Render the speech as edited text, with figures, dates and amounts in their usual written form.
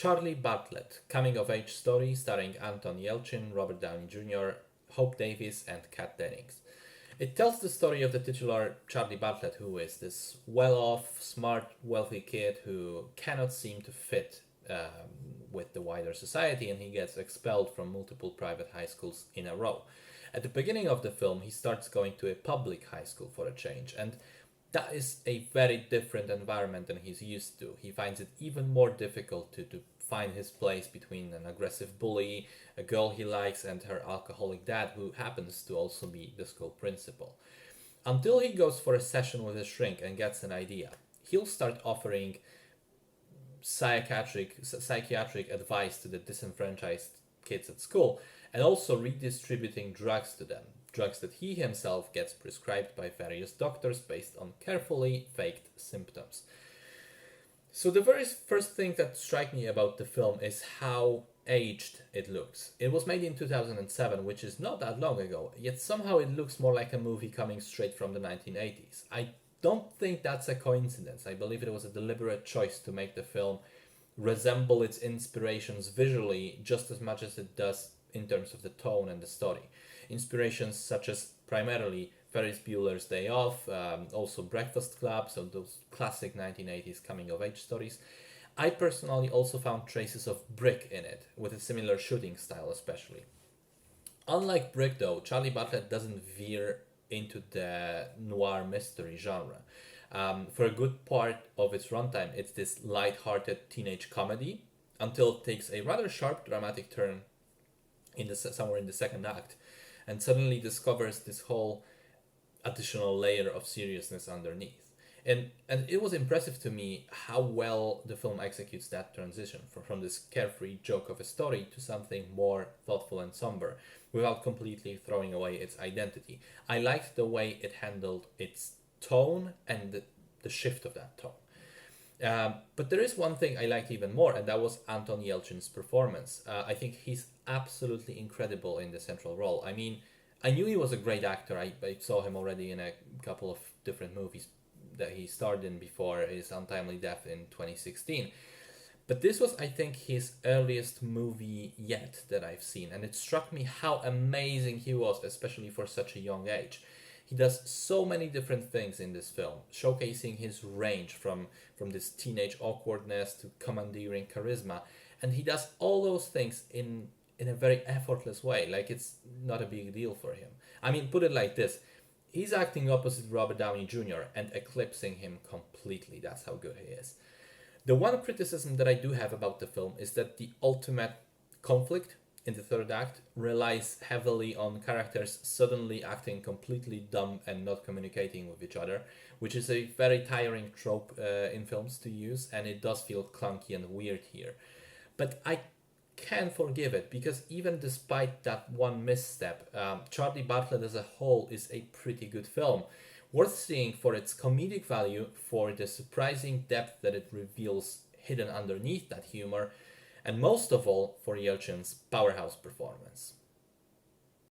Charlie Bartlett, coming-of-age story starring Anton Yelchin, Robert Downey Jr., Hope Davis, and Kat Dennings. It tells the story of the titular Charlie Bartlett, who is this well-off, smart, wealthy kid who cannot seem to fit with the wider society, and he gets expelled from multiple private high schools in a row. At the beginning of the film, he starts going to a public high school for a change, and that is a very different environment than he's used to. He finds it even more difficult to find his place between an aggressive bully, a girl he likes, and her alcoholic dad, who happens to also be the school principal. Until he goes for a session with a shrink and gets an idea. He'll start offering psychiatric advice to the disenfranchised kids at school, and also redistributing drugs to them, drugs that he himself gets prescribed by various doctors based on carefully faked symptoms. So the very first thing that strikes me about the film is how aged it looks. It was made in 2007, which is not that long ago, yet somehow it looks more like a movie coming straight from the 1980s. I don't think that's a coincidence. I believe it was a deliberate choice to make the film resemble its inspirations visually just as much as it does in terms of the tone and the story. Inspirations such as primarily Ferris Bueller's Day Off, also Breakfast Club, so those classic 1980s coming-of-age stories. I personally also found traces of Brick in it, with a similar shooting style especially. Unlike Brick though, Charlie Bartlett doesn't veer into the noir mystery genre. For a good part of its runtime, it's this light-hearted teenage comedy until it takes a rather sharp dramatic turn somewhere in the second act, and suddenly discovers this whole additional layer of seriousness underneath. And it was impressive to me how well the film executes that transition from this carefree joke of a story to something more thoughtful and somber without completely throwing away its identity. I liked the way it handled its tone and the shift of that tone. But there is one thing I liked even more, and that was Anton Yelchin's performance. I think he's absolutely incredible in the central role. I mean, I knew he was a great actor. I saw him already in a couple of different movies that he starred in before his untimely death in 2016. But this was, I think, his earliest movie yet that I've seen, and it struck me how amazing he was, especially for such a young age. He does so many different things in this film, showcasing his range from this teenage awkwardness to commandeering charisma, and he does all those things in a very effortless way, like it's not a big deal for him. I mean, put it like this, he's acting opposite Robert Downey Jr. and eclipsing him completely. That's how good he is. The one criticism that I do have about the film is that the ultimate conflict in the third act relies heavily on characters suddenly acting completely dumb and not communicating with each other, which is a very tiring trope in films to use, and it does feel clunky and weird here. But I can forgive it, because even despite that one misstep, Charlie Bartlett as a whole is a pretty good film, worth seeing for its comedic value, for the surprising depth that it reveals hidden underneath that humor, and most of all for Yelchin's powerhouse performance.